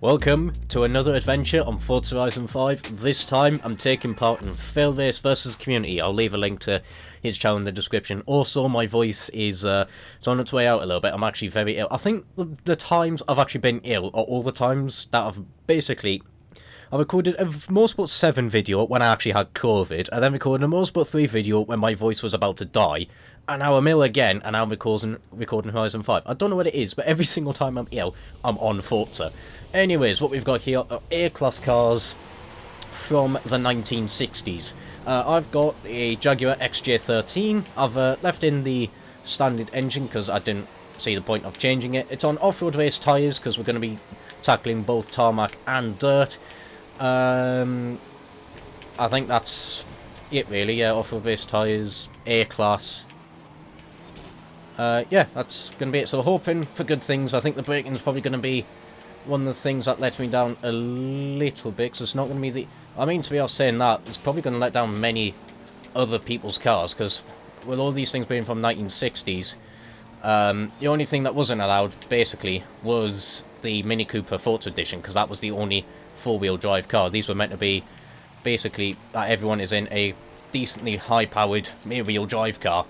Welcome to another adventure on Forza Horizon 5. This time I'm taking part in Failrace Versus The Community. I'll leave a link to his channel in the description. Also, my voice is it's on its way out a little bit. I'm actually very ill. I think the times I've actually been ill are all the times that I recorded a Motorsport 7 video when I actually had COVID, and then recorded a Motorsport 3 video when my voice was about to die, and now I'm ill again, and now I'm recording Horizon 5. I don't know what it is, but every single time I'm ill, I'm on Forza. Anyways, what we've got here are A-Class cars from the 1960s. I've got a Jaguar XJ13. I've left in the standard engine because I didn't see the point of changing it. It's on off-road race tyres because we're going to be tackling both tarmac and dirt. I think that's it really, yeah, off-road race tyres, A-Class. Yeah, that's going to be it. So hoping for good things. I think the braking's probably going to be one of the things that lets me down a little bit, because it's not going to be the... I mean, to be honest, saying that, it's probably going to let down many other people's cars, because with all these things being from 1960s, the only thing that wasn't allowed, basically, was the Mini Cooper Forza Edition, because that was the only four-wheel drive car. These were meant to be, basically, that everyone is in a decently high-powered rear-wheel drive car,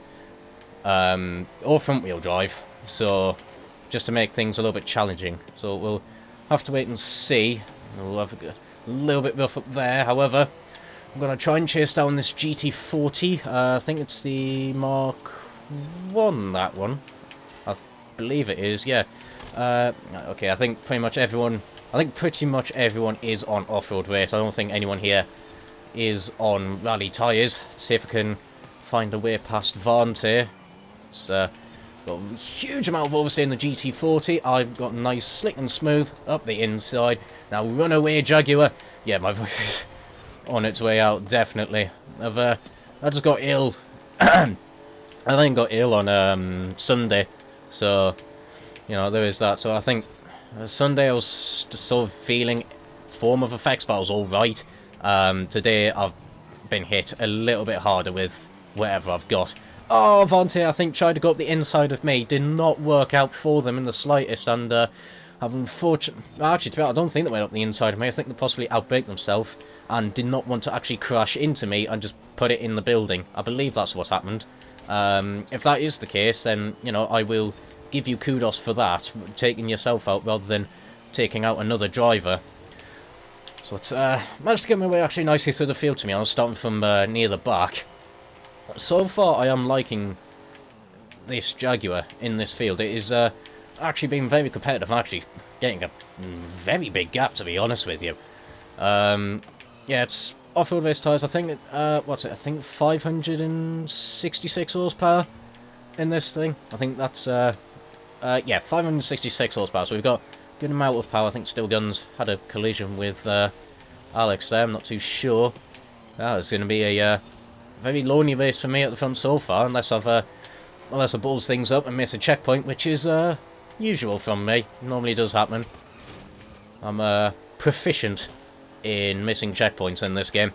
or front-wheel drive, so just to make things a little bit challenging. So we'll have to wait and see. We'll have a little bit rough up there. However, I'm going to try and chase down this GT40. I think it's the Mark 1, that one. I believe it is, yeah. Okay, I think pretty much everyone is on off-road race. I don't think anyone here is on rally tyres. Let's see if I can find a way past Vante. It's got a huge amount of oversteer in the GT40. I've got nice, slick and smooth up the inside. Now run away, Jaguar. Yeah, my voice is on its way out, definitely. I just got ill. I then got ill on Sunday, so you know there is that. So I think Sunday I was sort of feeling form of effects, but I was all right. Today I've been hit a little bit harder with whatever I've got. Oh, Vante, I think, tried to go up the inside of me. Did not work out for them in the slightest, and I've unfortunately... Actually, to be honest, I don't think they went up the inside of me. I think they possibly outbraked themselves and did not want to actually crash into me and just put it in the building. I believe that's what happened. If that is the case, then, you know, I will give you kudos for that, taking yourself out rather than taking out another driver. So it's managed to get my way actually nicely through the field, to me. I was starting from near the back. So far, I am liking this Jaguar in this field. It is actually been very competitive. I'm actually getting a very big gap, to be honest with you. Yeah, it's off-road race tyres. I think, what's it? I think 566 horsepower in this thing. I think that's, yeah, 566 horsepower. So we've got a good amount of power. I think Still Guns had a collision with Alex there. I'm not too sure. It's going to be a... very lonely race for me at the front so far, unless I balls things up and miss a checkpoint, which is usual from me. Normally does happen. I'm proficient in missing checkpoints in this game.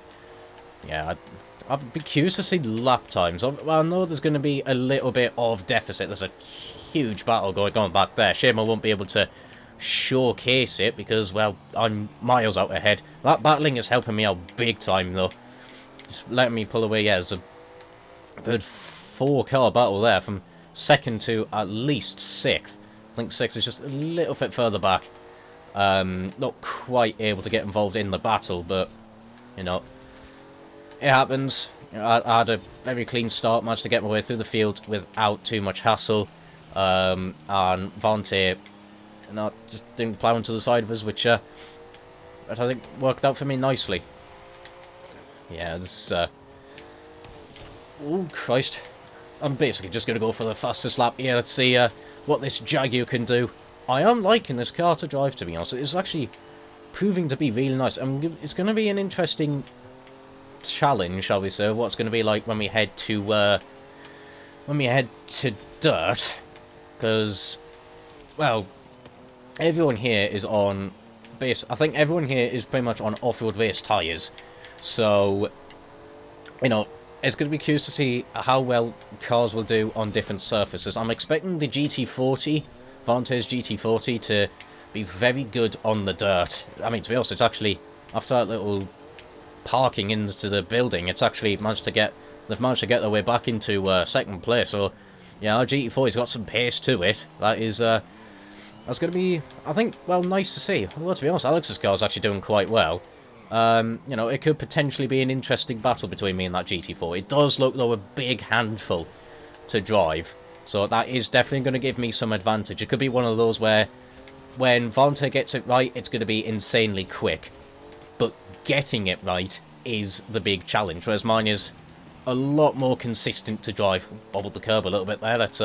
Yeah, I'd be curious to see lap times. Well, I know there's going to be a little bit of deficit. There's a huge battle going on back there. Shame I won't be able to showcase it because, well, I'm miles out ahead. That battling is helping me out big time, though. Just letting me pull away. Yeah, there's a good 4-car battle there from 2nd to at least 6th. I think 6th is just a little bit further back. Not quite able to get involved in the battle, but you know, it happens. You know, I had a very clean start, managed to get my way through the field without too much hassle. And Vante, just didn't plough into the side of us, which I think worked out for me nicely. Yeah, this, oh Christ. I'm basically just going to go for the fastest lap here. Let's see what this Jaguar can do. I am liking this car to drive, to be honest. It's actually proving to be really nice. It's going to be an interesting challenge, shall we say, what's going to be like when we head to dirt. Because, well, everyone here is on I think everyone here is pretty much on off-road race tyres. So, you know, it's going to be curious to see how well cars will do on different surfaces. I'm expecting the GT40, Vante's GT40, to be very good on the dirt. I mean, to be honest, it's actually, after that little parking into the building, it's actually managed to get, they've managed to get their way back into second place. So, yeah, our GT4's got some pace to it. That is, that's going to be, I think, well, nice to see. Well, to be honest, Alex's car is actually doing quite well. You know, it could potentially be an interesting battle between me and that GT4. It does look, though, a big handful to drive. So that is definitely going to give me some advantage. It could be one of those where, when Vontae gets it right, it's going to be insanely quick. But getting it right is the big challenge, whereas mine is a lot more consistent to drive. Bobbled the curb a little bit there. Let's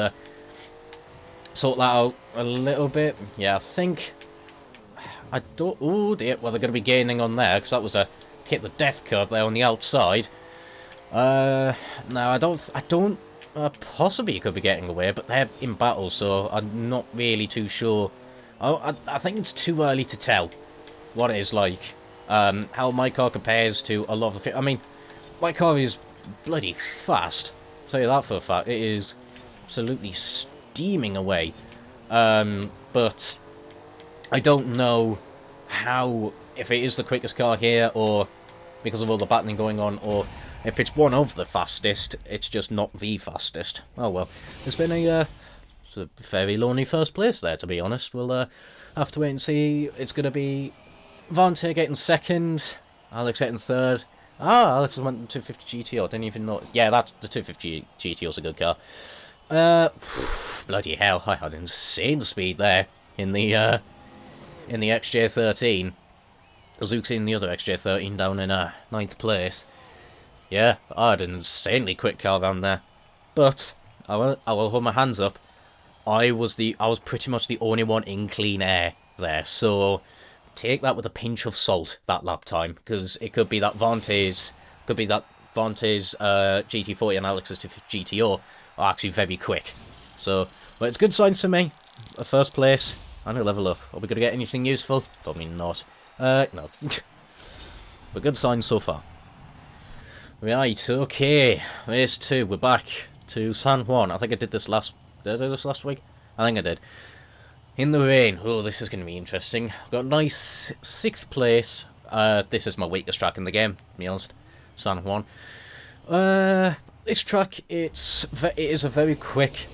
sort that out a little bit. Yeah, I think... I don't... Oh, dear. Well, they're going to be gaining on there, because that was a hit the death curve there on the outside. No, I don't... possibly could be getting away, but they're in battle, so I'm not really too sure. I think it's too early to tell what it is like. How my car compares to a lot of the... I mean, my car is bloody fast. I'll tell you that for a fact. It is absolutely steaming away. But I don't know how... if it is the quickest car here, or because of all the battling going on, or if it's one of the fastest, it's just not the fastest. Oh well. It's been a very lonely first place there, to be honest. We'll have to wait and see. It's going to be Vontae getting second, Alex getting third. Ah, Alex has went to 250 GTO. Didn't even notice. Yeah, that's the 250 GTO's a good car. Bloody hell! I had insane speed there in the XJ13. Kazook's in the other XJ13 down in 9th place. Yeah, I had an insanely quick car down there. But I will hold my hands up. I was pretty much the only one in clean air there, so take that with a pinch of salt, that lap time, because it could be that Vontae's GT40 and Alex's GTO are actually very quick. So, but it's good signs to me. First place, and a level up. Are we going to get anything useful? Probably not. No. But good signs so far. Right, okay. Race 2, we're back to San Juan. I think I did this last... Did I do this last week? I think I did. In the rain. Oh, this is going to be interesting. Got a nice 6th place. This is my weakest track in the game, to be honest. San Juan. This track, it is a very quick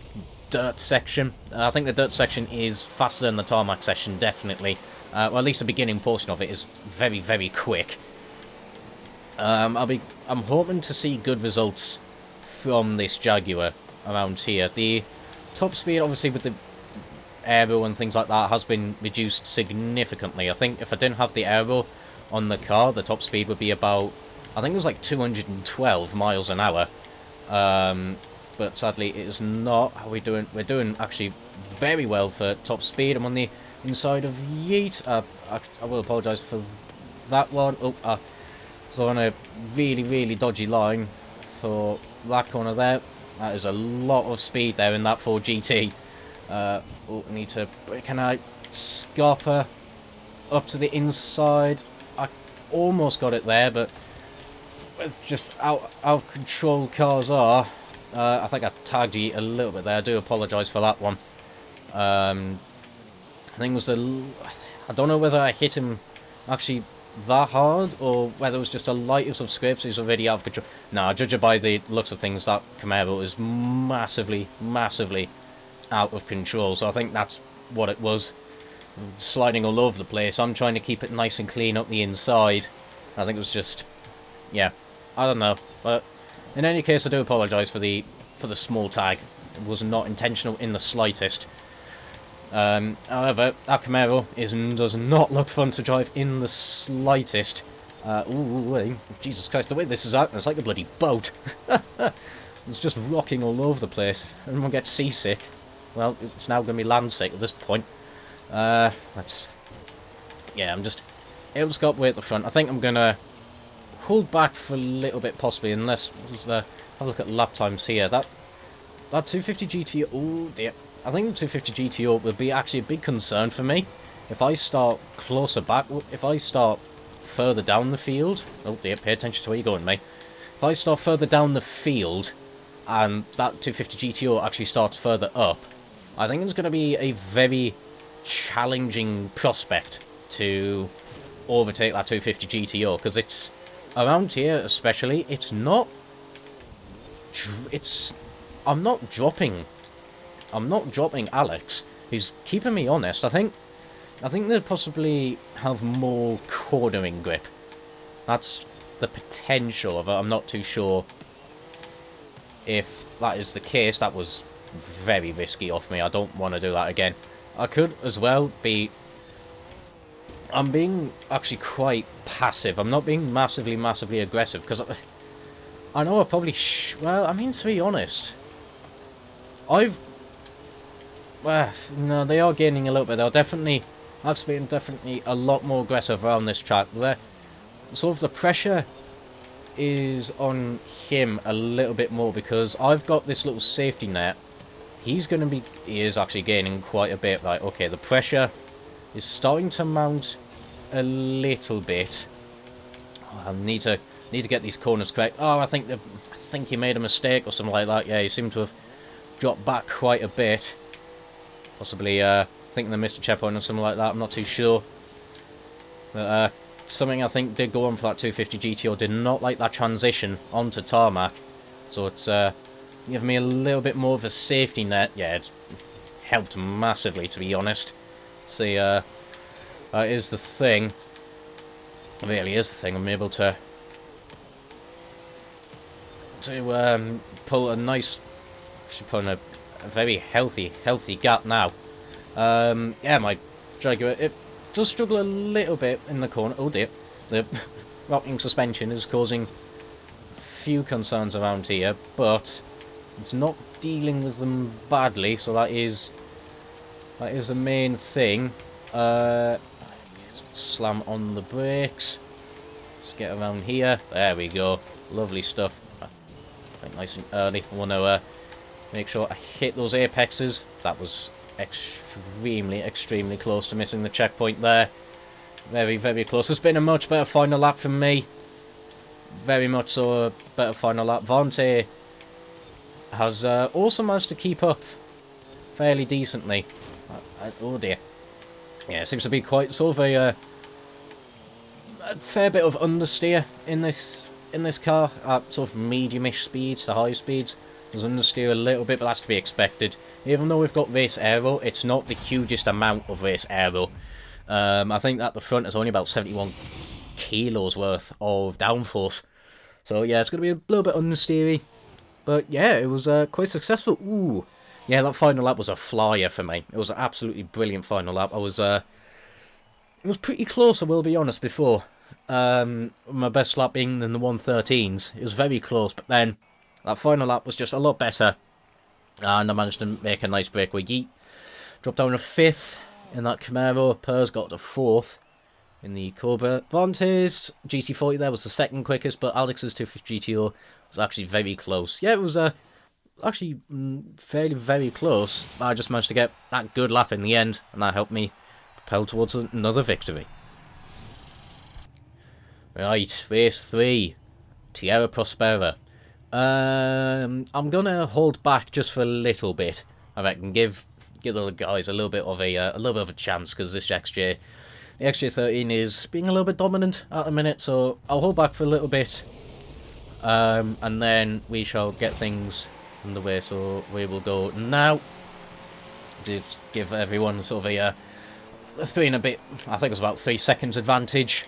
dirt section. I think the dirt section is faster than the tarmac section, definitely. Well, at least the beginning portion of it is very, very quick. I'm hoping to see good results from this Jaguar around here. The top speed, obviously, with the aero and things like that, has been reduced significantly. I think if I didn't have the aero on the car, the top speed would be about, I think it was like 212 miles an hour. But sadly, it is not. How are we doing? We're doing actually very well for top speed. I'm on the inside of Yeet. I will apologise for that one. Oh, so on a really, really dodgy line for that corner there. That is a lot of speed there in that Ford GT. I need to... Can I scarper up to the inside? I almost got it there, but with just out of control cars are... I think I tagged you a little bit there. I do apologise for that one. I think it was the... I don't know whether I hit him actually that hard, or whether it was just the lightest of scrapes. He's already out of control. Nah, judging by the looks of things, that Camaro is massively, massively out of control. So I think that's what it was. Sliding all over the place. I'm trying to keep it nice and clean up the inside. I think it was just... Yeah, I don't know. But in any case, I do apologise for the small tag. It was not intentional in the slightest. However, that Camaro does not look fun to drive in the slightest. Jesus Christ, the way this is out, it's like a bloody boat. It's just rocking all over the place. Everyone gets seasick. Well, it's now going to be land sick at this point. Yeah, I'm just able to go up way at the front. I think I'm going to hold back for a little bit, possibly, unless... have a look at lap times here. That 250 GT... Oh, dear. I think the 250 GTO would be actually a big concern for me. If I start closer back, if I start further down the field... Oh dear, pay attention to where you're going, mate. If I start further down the field, and that 250 GTO actually starts further up, I think it's going to be a very challenging prospect to overtake that 250 GTO, because it's around here especially, it's not, I'm not dropping Alex. He's keeping me honest. I think they possibly have more cornering grip. That's the potential of it. I'm not too sure if that is the case. That was very risky off me. I don't want to do that again. I could as well be... I'm being actually quite passive. I'm not being massively aggressive, because I know I probably well, I mean, to be honest, well, no, they are gaining a little bit. They're definitely a lot more aggressive around this track. Sort of the pressure is on him a little bit more, because I've got this little safety net. He is actually gaining quite a bit. Right, okay, the pressure is starting to mount a little bit. Oh, I need to get these corners correct. Oh, I think he made a mistake or something like that. Yeah, he seemed to have dropped back quite a bit. Possibly thinking they missed a checkpoint or something like that. I'm not too sure. But something I think did go on for that 250 GTO. Did not like that transition onto tarmac. So it's given me a little bit more of a safety net. Yeah, it's helped massively, to be honest. See, that is the thing. It really is the thing. I'm able to pull a nice... Actually pulling a very healthy gap now. Yeah, my Jaguar, it does struggle a little bit in the corner. Oh dear, the rocking suspension is causing a few concerns around here, but it's not dealing with them badly, so that is the main thing. Slam on the brakes. Just get around here. There we go. Lovely stuff. Quite nice and early. I want to make sure I hit those apexes. That was extremely close to missing the checkpoint there. Very close. It's been a much better final lap for me. Very much so a better final lap. Vante has also managed to keep up fairly decently. Oh dear. Yeah, it seems to be quite sort of a fair bit of understeer in this car at sort of mediumish speeds to high speeds. There's understeer a little bit, but that's to be expected. Even though we've got race aero, it's not the hugest amount of race aero. I think at the front is only about 71 kilos worth of downforce. So yeah, it's going to be a little bit understeery. But yeah, it was quite successful. Ooh. Yeah, that final lap was a flyer for me. It was an absolutely brilliant final lap. It was pretty close, I will be honest, before. My best lap being in the 113s. It was very close, but then that final lap was just a lot better. And I managed to make a nice breakaway yeet. Dropped down to 5th in that Camaro. Pers got to 4th in the Cobra. Vante's GT40 there was the second quickest, but Alex's 250 GTO was actually very close. Yeah, it was actually very close. I just managed to get that good lap in the end, and that helped me propel towards another victory. Right, race 3. Tierra Prospera. I'm gonna hold back just for a little bit. I reckon give the guys a little bit of a chance, because the XJ13 is being a little bit dominant at the minute. So I'll hold back for a little bit, and then we shall get things underway. So we will go now. Did give everyone sort of a 3 and a bit. I think it was about 3 seconds advantage,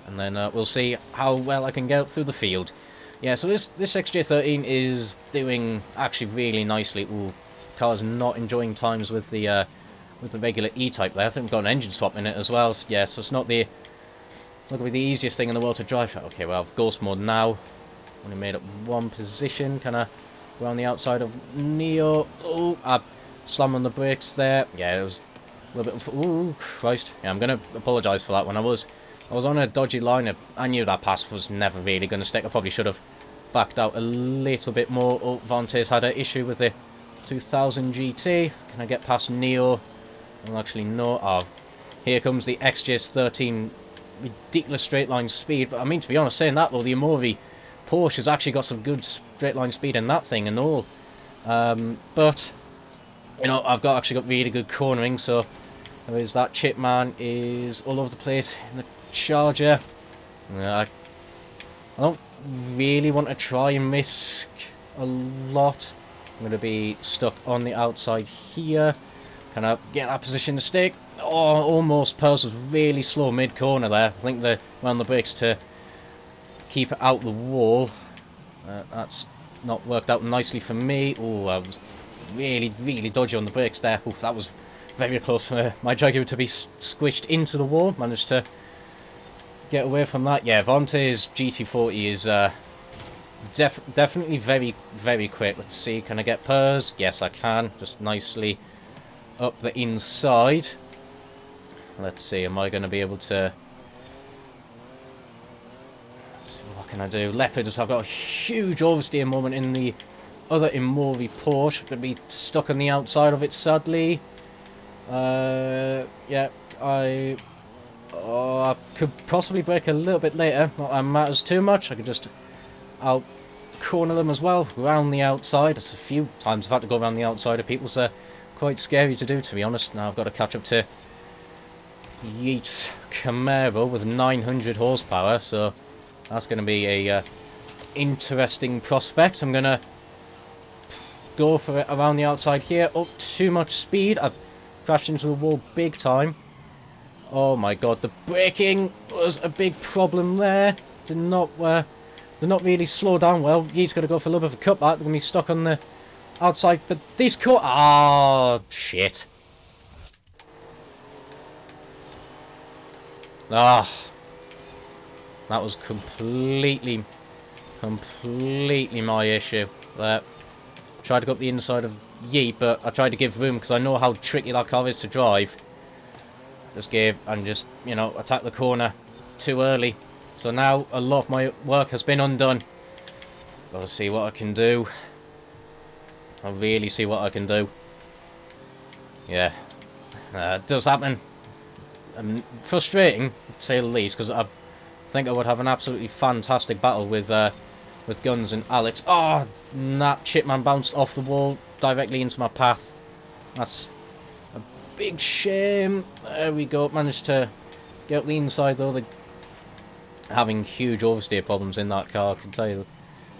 and then we'll see how well I can get through the field. Yeah, so this XJ13 is doing actually really nicely. Ooh, car's not enjoying times with the regular E-Type there. I think we've got an engine swap in it as well. Yeah, so it's not the easiest thing in the world to drive. Okay, well, I've ghost mode now. Only made up one position. Can I go on the outside of Neo? Oh, I slammed on the brakes there. Yeah, it was a little bit... Ooh, Christ. Yeah, I'm going to apologise for that one. I was on a dodgy line. I knew that pass was never really going to stick. I probably should have backed out a little bit more. Oh, Vante's had an issue with the 2000 GT. Can I get past Neo? Well, actually, no. Oh, here comes the XJ13. Ridiculous straight line speed. But I mean, to be honest, saying that though, the Amori Porsche has actually got some good straight line speed in that thing and all. But you know, I've actually got really good cornering, so There is that chip man is all over the place in the Charger. I don't really want to try and risk a lot. I'm going to be stuck on the outside here. Can I get that position to stick? Oh, almost. Pearls was really slow mid-corner there. I think they were on the brakes to keep it out the wall. That's not worked out nicely for me. Oh, I was really, really dodgy on the brakes there. Oof, that was very close for my Jaguar to be squished into the wall. Managed to get away from that. Yeah, Vontae's GT40 is definitely very, very quick. Let's see, can I get Pers? Yes, I can. Just nicely up the inside. Let's see, am I going to be able to... Let's see, what can I do? Leopards, I've got a huge oversteer moment in the other Imori Porsche. Going to be stuck on the outside of it, sadly. Yeah, I could possibly brake a little bit later. Not that matters too much. I could just out corner them as well, around the outside. It's a few times I've had to go around the outside of people, so quite scary to do, to be honest. Now I've got to catch up to Yeats Camaro with 900 horsepower, so that's going to be a interesting prospect. I'm going to go for it around the outside here. Oh, too much speed. I've crashed into the wall big time. Oh my god, the braking was a big problem there. Did not really slow down well. Yeat's got to go for a little bit of a cutback. They're going to be stuck on the outside, but these cut. Oh, shit. Ah. That was completely my issue. Tried to go up the inside of Yeet, but I tried to give room because I know how tricky that car is to drive. Just gave and just, you know, attacked the corner too early. So now a lot of my work has been undone. Gotta see what I can do. I'll really see what I can do. Yeah. It does happen. Frustrating, to say the least, because I think I would have an absolutely fantastic battle with Guns and Alex. Oh, that chipman bounced off the wall directly into my path. That's a big shame. There we go. Managed to get up the inside though. They're having huge oversteer problems in that car. I can tell you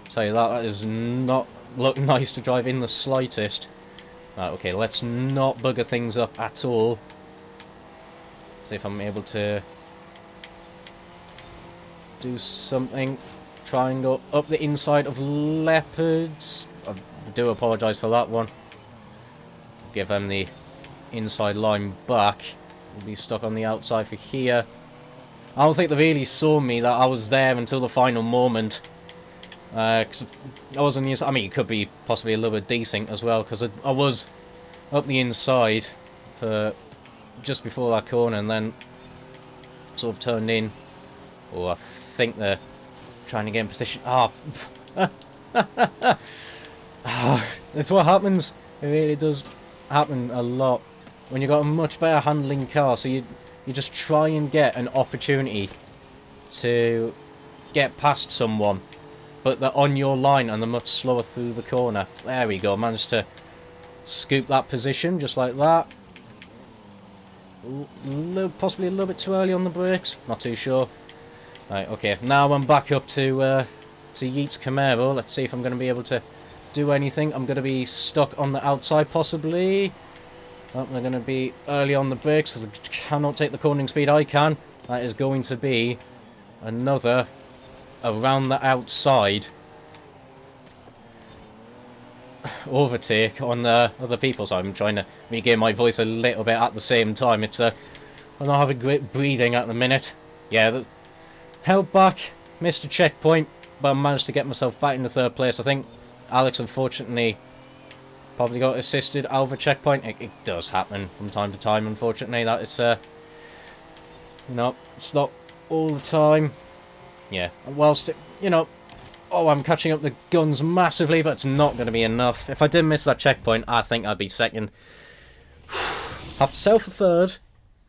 that. That does not look nice to drive in the slightest. Right, okay, let's not bugger things up at all. See if I'm able to do something. Try and go up the inside of Leopards. I do apologise for that one. Give them the inside line back. We'll be stuck on the outside for here. I don't think they really saw me that I was there until the final moment. Cause I was on the inside. I mean, it could be possibly a little bit desync as well, because I was up the inside for just before that corner and then sort of turned in. Oh, I think they're trying to get in position. Ah, that's what happens. It really does happen a lot when you've got a much better handling car. So you just try and get an opportunity to get past someone, but they're on your line and they're much slower through the corner. There we go. Managed to scoop that position just like that. Possibly a little bit too early on the brakes. Not too sure. Right, okay. Now I'm back up to Yeats Camaro. Let's see if I'm going to be able to do anything. I'm going to be stuck on the outside possibly. Oh, they're going to be early on the brakes, so they cannot take the cornering speed I can. That is going to be another around the outside overtake on other people. So I'm trying to regain my voice a little bit at the same time. It's I'm not having great breathing at the minute. Yeah, held back, missed a checkpoint, but I managed to get myself back into third place. I think Alex unfortunately probably got assisted out of a checkpoint. It does happen from time to time, unfortunately. That it's you know, it's not all the time. Yeah, whilst you know, oh, I'm catching up the Guns massively, but it's not going to be enough. If I did miss that checkpoint, I think I'd be second. Have to sell for third,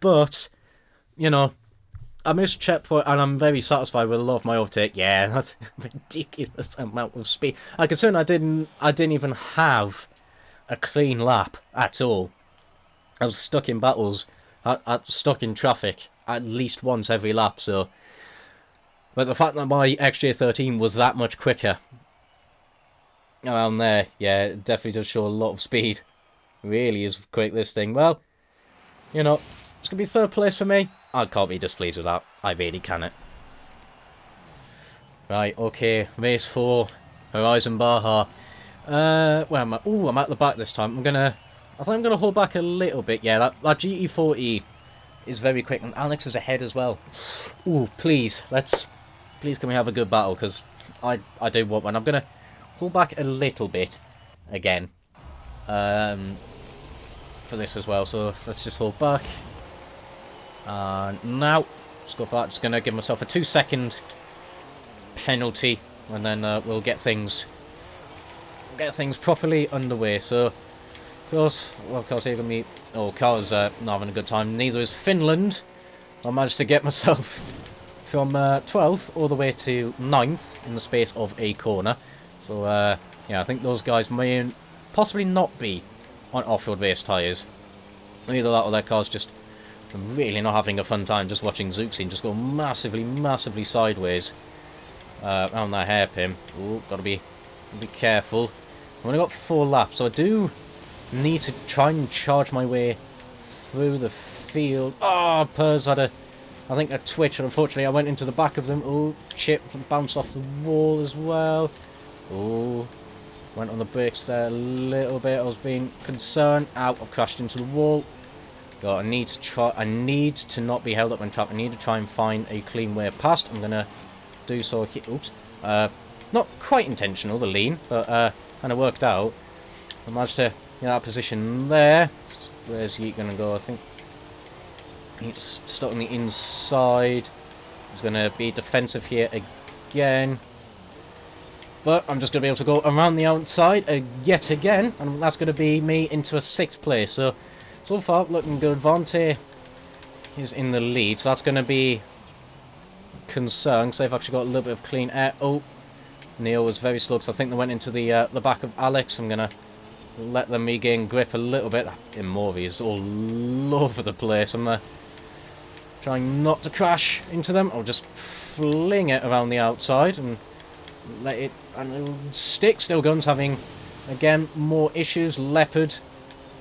but you know, I missed checkpoint and I'm very satisfied with a lot of my overtake. Yeah, that's a ridiculous amount of speed. I consider I didn't even have a clean lap at all. I was stuck in battles stuck in traffic at least once every lap, so... But the fact that my XJ13 was that much quicker around there, yeah, it definitely does show a lot of speed. Really is quick, this thing. Well, you know, it's going to be third place for me. I can't be displeased with that. I really cannot. Right, okay, race 4, Horizon Baja. Where am I? Ooh, I'm at the back this time. I think I'm gonna hold back a little bit. Yeah, that GT40 is very quick, and Alex is ahead as well. Ooh, please can we have a good battle, because I do want one. I'm gonna hold back a little bit again for this as well. So let's just hold back. Now, let's go for that. Just gonna give myself a 2-second penalty, and then we'll get things properly underway. So, of course, here gonna be... Oh, cars not having a good time. Neither is Finland. I managed to get myself from 12th all the way to 9th in the space of a corner. So, yeah, I think those guys may possibly not be on off-road race tyres. Either that or their car's just really not having a fun time just watching Xcentric just go massively sideways around that hairpin. Ooh, gotta be careful. I've only got 4 laps, so I do need to try and charge my way through the field. Oh, Pers had I think a twitch, and unfortunately I went into the back of them. Oh, chip, bounced off the wall as well. Oh, went on the brakes there a little bit. I was being concerned. Ow, I've crashed into the wall. God, I need to not be held up in traffic. I need to try and find a clean way past. I'm gonna do so here. Oops. Not quite intentional, the lean, but kind of worked out. I managed to get that position there. Where's he gonna go? I think he's stuck on the inside. He's gonna be defensive here again. But I'm just gonna be able to go around the outside yet again, and that's gonna be me into a 6th place. So far, looking good. Vante is in the lead, so that's gonna be concern, because they've actually got a little bit of clean air. Oh, Neo was very slow, because I think they went into the back of Alex. I'm gonna let them regain grip a little bit. Imori is all over the place. I'm trying not to crash into them. I'll just fling it around the outside and let it and stick. Still Guns having again more issues. Leopard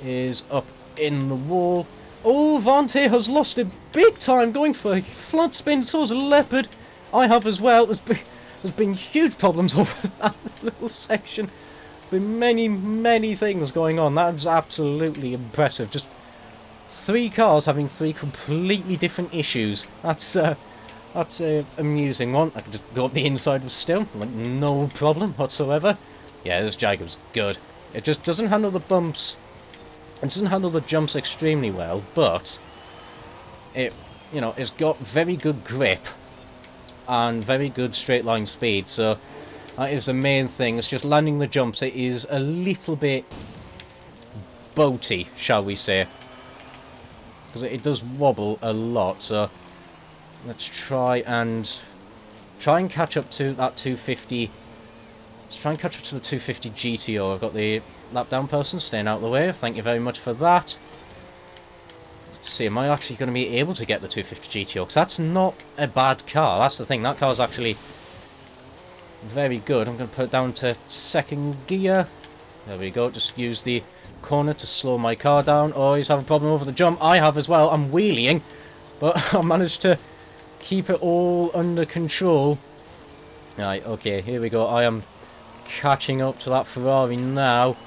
is up in the wall. Oh, Vante has lost it big time going for a flat spin. So has Leopard. I have as well. There's been huge problems over that little section. Been many things going on. That's absolutely impressive. Just 3 cars having 3 completely different issues. That's a amusing one. I can just go up the inside with still, like no problem whatsoever. Yeah, this Jaguar's good. It just doesn't handle the bumps. It doesn't handle the jumps extremely well, but it's got very good grip and very good straight line speed. So that is the main thing. It's just landing the jumps. It is a little bit boaty, shall we say, because it does wobble a lot. So let's try and catch up to that 250. Let's try and catch up to the 250 GTO. I've got the lap down person staying out of the way. Thank you very much for that. Let's see, am I actually going to be able to get the 250 GTO? Because that's not a bad car. That's the thing. That car's actually very good. I'm going to put it down to 2nd gear. There we go. Just use the corner to slow my car down. Oh, he's having a problem over the jump. I have as well. I'm wheeling. But I managed to keep it all under control. Right, okay, here we go. I am catching up to that Ferrari now.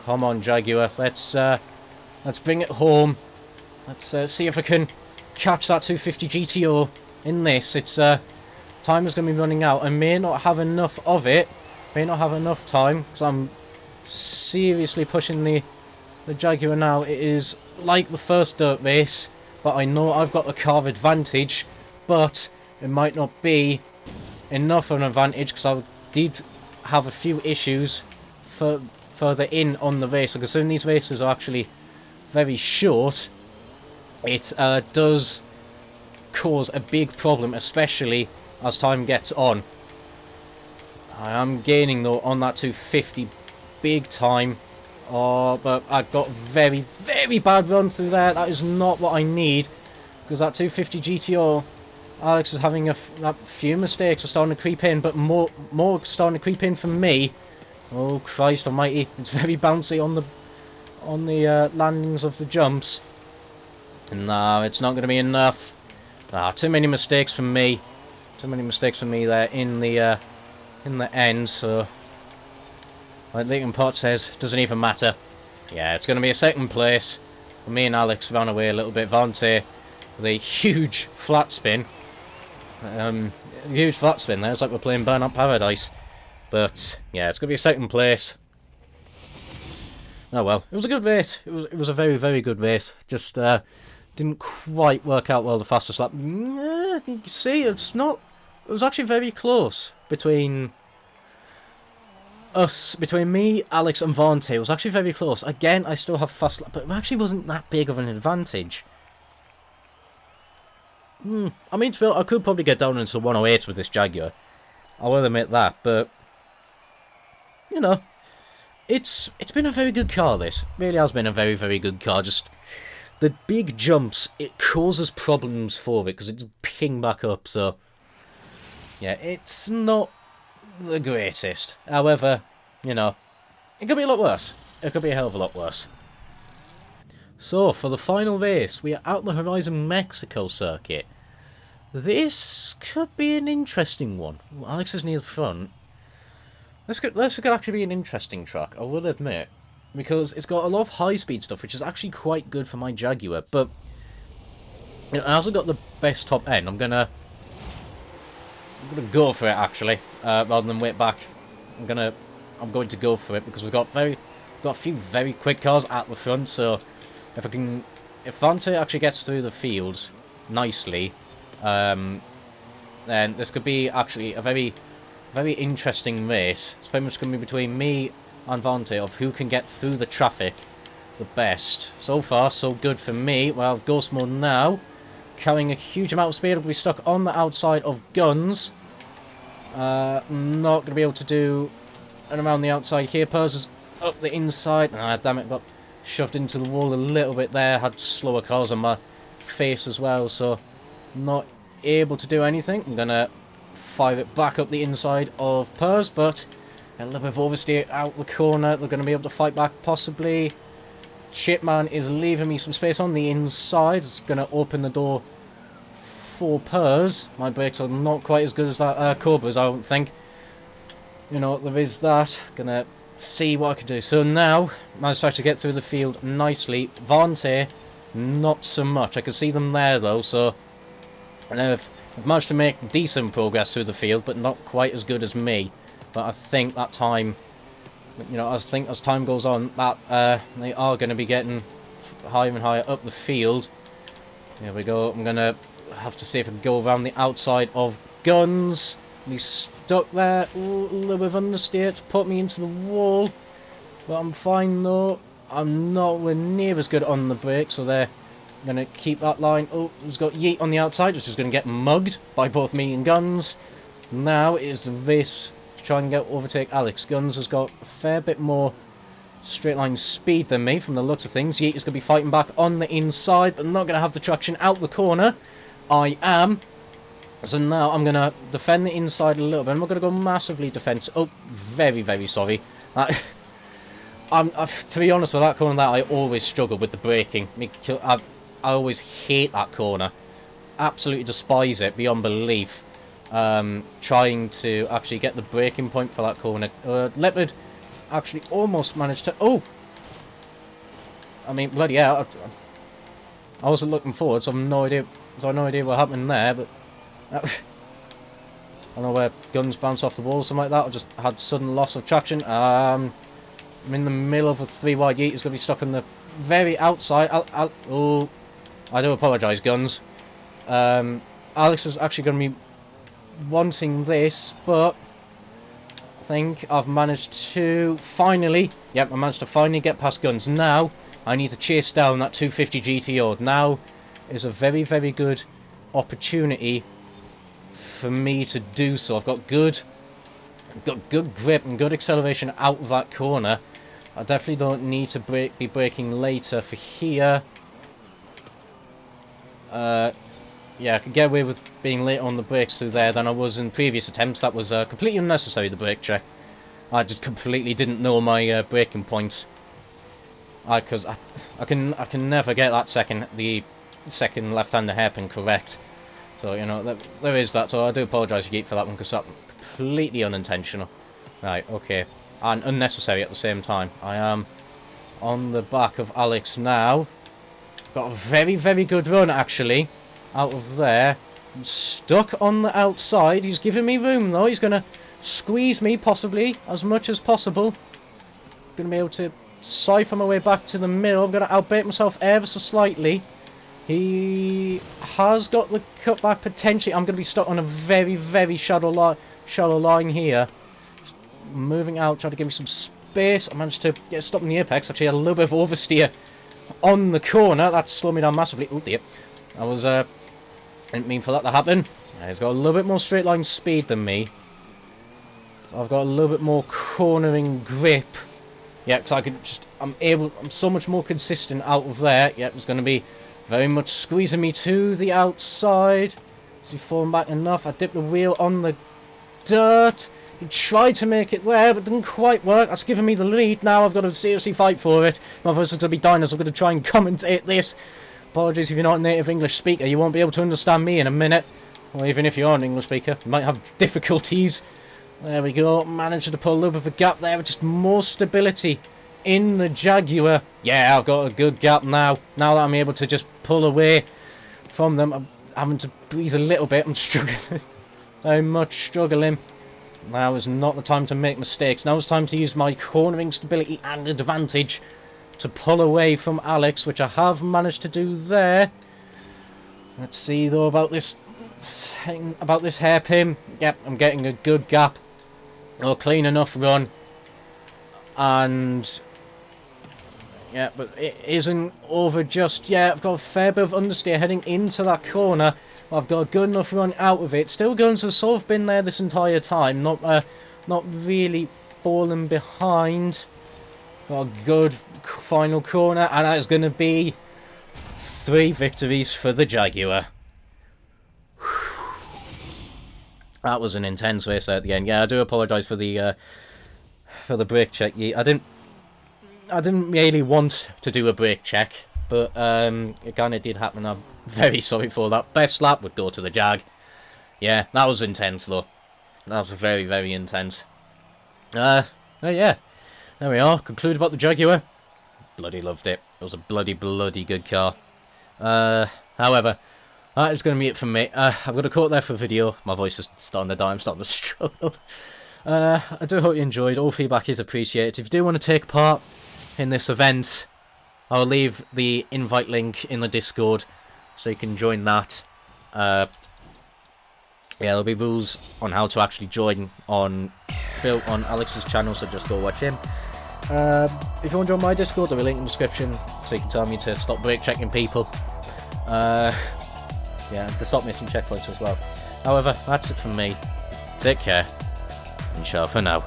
Come on, Jaguar. Let's bring it home. Let's see if I can catch that 250 GTO in this. It's time is going to be running out. I may not have enough of it. May not have enough time, because I'm seriously pushing the Jaguar now. It is like the first dirt race, but I know I've got the car advantage, but it might not be enough of an advantage, because I did have a few issues further in on the race. Because soon these races are actually very short, it does cause a big problem, especially as time gets on. I am gaining though on that 250 big time. Oh, but I got very, very bad run through there. That is not what I need. Because that 250 GTO, Alex is having a few mistakes are starting to creep in, but more starting to creep in from me. Oh, Christ almighty. It's very bouncy on the landings of the jumps. No, it's not going to be enough. Too many mistakes from me. Too many mistakes from me there in the end, so... Like Lincoln Pot says, doesn't even matter. Yeah, it's going to be a second place. Me and Alex ran away a little bit. Vante with a huge flat spin. Huge flat spin there. It's like we're playing Burnout Paradise. But, yeah, it's going to be a second place. Oh well, it was a good race. It was a very, very good race. Just didn't quite work out well the fastest lap. You can see, it's not... It was actually very close between... between me, Alex and Vante. It was actually very close. Again, I still have fast lap, but it actually wasn't that big of an advantage. I mean, I could probably get down into 108 with this Jaguar. I will admit that, but... You know, it's been a very good car, this. It really has been a very, very good car. Just the big jumps, it causes problems for it, because it's picking back up, so... Yeah, it's not the greatest. However, you know, it could be a lot worse. It could be a hell of a lot worse. So, for the final race, we are out the Horizon Mexico circuit. This could be an interesting one. Alex is near the front. This could actually be an interesting track, I will admit. Because it's got a lot of high-speed stuff, which is actually quite good for my Jaguar. But it hasn't got the best top end. I'm gonna go for it, actually, rather than wait back. I'm going to go for it because we've got a few very quick cars at the front. So if Vante actually gets through the field nicely, then this could be actually a very, very interesting race. It's pretty much going to be between me and Vante of who can get through the traffic the best. So far, so good for me. Well, Ghost Mode now, carrying a huge amount of speed. We'll be stuck on the outside of Guns. Not going to be able to do and around the outside here. Pers is up the inside. Damn it, got shoved into the wall a little bit there. Had slower cars on my face as well, so not able to do anything. I'm going to fire it back up the inside of Pers, but a little bit of oversteer out the corner. They're going to be able to fight back, possibly. Chipman is leaving me some space on the inside. It's going to open the door for Pers. My brakes are not quite as good as that Cobra's, I don't think. You know, there is that. Gonna see what I can do. So now, managed to actually get through the field nicely. Vante, not so much. I can see them there though, so I've managed to make decent progress through the field, but not quite as good as me. But I think that time, you know, as time goes on, that they are going to be getting higher and higher up the field. Here we go. I'm going to have to see if I can go around the outside of Guns. He's stuck there. Ooh, a little bit of understeer to put me into the wall. But I'm fine though. I'm nowhere near as good on the brake, so they're going to keep that line. Oh, he's got Yeet on the outside, which is going to get mugged by both me and Guns. Now it is the race to try and overtake Alex. Guns has got a fair bit more straight line speed than me from the looks of things. Yeet is going to be fighting back on the inside, but not going to have the traction out the corner. I am. So now I'm going to defend the inside a little bit. I'm not going to go massively defensive. Oh, very, very sorry. To be honest with that corner, I always struggle with the braking. I always hate that corner. Absolutely despise it beyond belief. Trying to actually get the braking point for that corner. Leopard actually almost managed to... Oh! I mean, bloody hell. I wasn't looking forward, so I have no idea what happened there, but... I don't know where Guns bounced off the wall or something like that, or just had sudden loss of traction. I'm in the middle of a 3-wide Yeet. He's going to be stuck on the very outside. Oh, I do apologise, Guns. Alex is actually going to be wanting this, but I think I've managed to finally... Yep, I managed to finally get past Guns. Now, I need to chase down that 250 GTO. Now is a very, very good opportunity for me to do so. I've got good grip and good acceleration out of that corner. I definitely don't need to be braking later for here. Yeah, I could get away with being late on the brakes through there than I was in previous attempts. That was completely unnecessary, the brake check. I just completely didn't know my braking points. Because I can never get that the second left-hander hairpin correct. So, you know, there is that. So I do apologise, Yeet, for that one, because that's completely unintentional. Right, okay. And unnecessary at the same time. I am on the back of Alex now. Got a very, very good run, actually, out of there. I'm stuck on the outside. He's giving me room, though. He's going to squeeze me, possibly, as much as possible. Going to be able to siphon my way back to the middle. I'm going to outbait myself ever so slightly. He has got the cutback potentially. I'm going to be stuck on a very, very shallow line here. Just moving out, trying to give me some space. I managed to get stopped in the apex. Actually, had a little bit of oversteer on the corner. That slowed me down massively. Oh dear. I was, didn't mean for that to happen. He's got a little bit more straight line speed than me. I've got a little bit more cornering grip. Yeah, because I could just, I'm so much more consistent out of there. Yeah, it's going to be very much squeezing me to the outside. Is he falling back enough? I dipped the wheel on the dirt. He tried to make it there, but didn't quite work. That's given me the lead. Now I've got to seriously fight for it. My voice is to be dying, so I'm going to try and commentate this. Apologies if you're not a native English speaker. You won't be able to understand me in a minute. Or even if you are an English speaker, you might have difficulties. There we go. Managed to pull a little bit of a gap there with just more stability in the Jaguar. Yeah, I've got a good gap now. Now that I'm able to just pull away from them, I'm having to breathe a little bit. I'm struggling. Very much struggling. Now is not the time to make mistakes. Now it's time to use my cornering stability and advantage to pull away from Alex, which I have managed to do there. Let's see though about this hairpin. Yep, I'm getting a good gap. A clean enough run. And yeah, but it isn't over just yet. I've got a fair bit of understeer heading into that corner. I've got a good enough run out of it. Still going to sort of been there this entire time. Not really falling behind. Got a good final corner, and that is going to be 3 victories for the Jaguar. That was an intense race at the end. Yeah, I do apologise for the brake check. I didn't really want to do a brake check, but it kind of did happen. I'm very sorry for that. Best lap would go to the Jag. Yeah, that was intense though. That was very, very intense. Oh yeah, there we are. Conclude about the Jaguar. Bloody loved it. It was a bloody good car. However, that is going to be it from me. I'm going to cut there for video. My voice is starting to die. I'm starting to struggle. I do hope you enjoyed. All feedback is appreciated. If you do want to take part in this event, I'll leave the invite link in the Discord so you can join that. Yeah, there'll be rules on how to actually join on Alex's channel, so just go watch him. If you want to join my Discord, there'll be a link in the description so you can tell me to stop brake checking people. Yeah, and to stop missing checkpoints as well. However, that's it from me. Take care, and ciao for now.